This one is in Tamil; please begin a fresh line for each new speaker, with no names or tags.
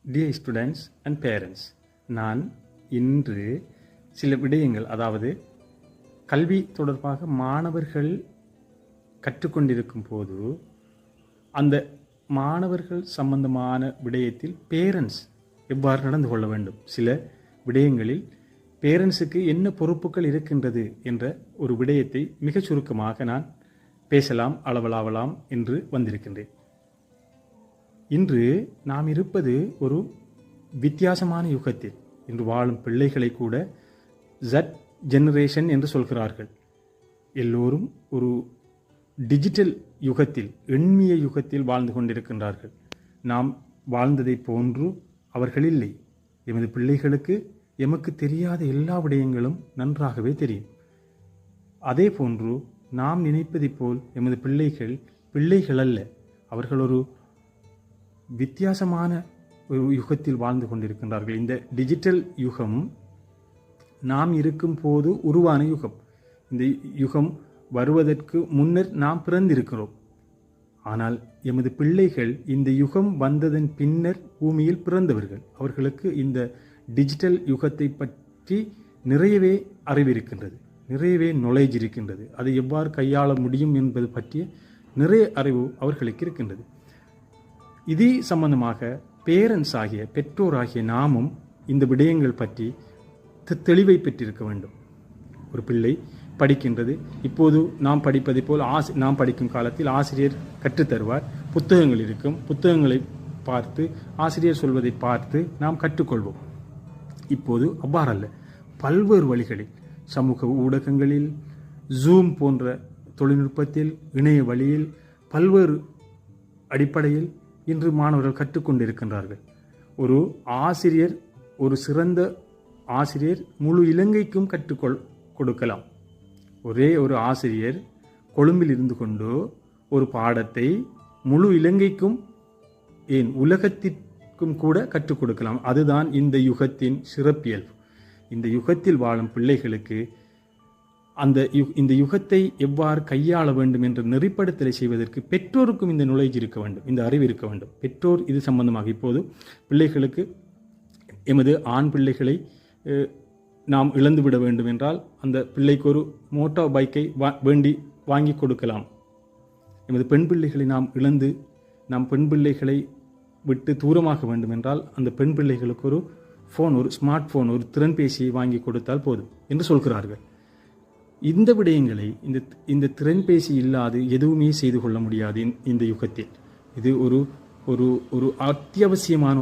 டியர் ஸ்டூடெண்ட்ஸ் அண்ட் பேரண்ட்ஸ், நான் இன்று சில விடயங்கள், அதாவது கல்வி தொடர்பாக மாணவர்கள் கற்றுக்கொண்டிருக்கும் போது அந்த மாணவர்கள் சம்பந்தமான விடயத்தில் பேரண்ட்ஸ் எவ்வாறு நடந்து கொள்ள வேண்டும், சில விடயங்களில் பேரண்ட்ஸுக்கு என்ன பொறுப்புகள் இருக்கின்றது என்ற ஒரு விடயத்தை மிகச் சுருக்கமாக நான் பேசலாம், அளவலாவலாம் என்று வந்திருக்கின்றேன். இன்று நாம் இருப்பது ஒரு வித்தியாசமான யுகத்தில். இன்று வாழும் பிள்ளைகளை கூட ஜட் ஜெனரேஷன் என்று சொல்கிறார்கள். எல்லோரும் ஒரு டிஜிட்டல் யுகத்தில், எண்மிய யுகத்தில் வாழ்ந்து கொண்டிருக்கின்றார்கள். நாம் வாழ்ந்ததை போன்று அவர்கள் இல்லை. எமது பிள்ளைகளுக்கு எமக்கு தெரியாத எல்லா விடயங்களும் நன்றாகவே தெரியும். அதே போன்று நாம் நினைப்பதைப் போல் எமது பிள்ளைகள் அல்ல. அவர்கள் ஒரு வித்தியாசமான ஒரு யுகத்தில் வாழ்ந்து கொண்டிருக்கின்றார்கள். இந்த டிஜிட்டல் யுகம் நாம் இருக்கும் போது உருவான யுகம். இந்த யுகம் வருவதற்கு முன்னர் நாம் பிறந்திருக்கிறோம். ஆனால் எமது பிள்ளைகள் இந்த யுகம் வந்ததன் பின்னர் பூமியில் பிறந்தவர்கள். அவர்களுக்கு இந்த டிஜிட்டல் யுகத்தை பற்றி நிறையவே அறிவிருக்கின்றது, நிறையவே நாலேஜ் இருக்கின்றது. அதை எவ்வாறு கையாள முடியும் என்பது பற்றிய நிறைய அறிவு அவர்களுக்கு இருக்கின்றது. இது சம்பந்தமாக பேரண்ட்ஸ் ஆகிய, பெற்றோராகிய நாமும் இந்த விடயங்கள் பற்றி தெளிவை பெற்றிருக்க வேண்டும். ஒரு பிள்ளை படிக்கின்றது. இப்போது நாம் படிப்பதை போல் நாம் படிக்கும் காலத்தில் ஆசிரியர் கற்றுத்தருவார். புத்தகங்கள் இருக்கும். புத்தகங்களை பார்த்து, ஆசிரியர் சொல்வதை பார்த்து நாம் கற்றுக்கொள்வோம். இப்போது அவ்வாறல்ல. பல்வேறு வழிகளில், சமூக ஊடகங்களில், ஜூம் போன்ற தொழில்நுட்பத்தில், இணைய வழியில், பல்வேறு அடிப்படையில் இன்று மாணவர்கள் கற்றுக்கொண்டிருக்கின்றார்கள். ஒரு ஆசிரியர், ஒரு சிறந்த ஆசிரியர் முழு இலங்கைக்கும் கொடுக்கலாம். ஒரே ஒரு ஆசிரியர் கொழும்பில் இருந்து கொண்டு ஒரு பாடத்தை முழு இலங்கைக்கும், ஏன் உலகத்திற்கும் கூட கற்றுக் கொடுக்கலாம். அதுதான் இந்த யுகத்தின் சிறப்பியல்பு. இந்த யுகத்தில் வாழும் பிள்ளைகளுக்கு இந்த யுகத்தை எவ்வாறு கையாள வேண்டும் என்ற நெறிப்படுத்தலை செய்வதற்கு பெற்றோருக்கும் இந்த நாலேஜ் இருக்க வேண்டும், இந்த அறிவு இருக்க வேண்டும். பெற்றோர் இது சம்பந்தமாக இப்போது பிள்ளைகளுக்கு, எமது ஆண் பிள்ளைகளை நாம் இழந்துவிட வேண்டும் என்றால் அந்த பிள்ளைக்கு ஒரு மோட்டார் பைக்கை வாங்கி கொடுக்கலாம். எமது பெண் பிள்ளைகளை நாம் இழந்து, நாம் பெண் பிள்ளைகளை விட்டு தூரமாக வேண்டும் என்றால் அந்த பெண் பிள்ளைகளுக்கு ஒரு ஃபோன், ஒரு ஸ்மார்ட் ஃபோன், ஒரு திறன்பேசியை வாங்கி கொடுத்தால் போதும் என்று சொல்கிறார்கள். இந்த விடயங்களை, இந்த திறன்பேசி இல்லாது எதுவுமே செய்து கொள்ள முடியாது இந்த யுகத்தில். இது ஒரு அத்தியாவசியமான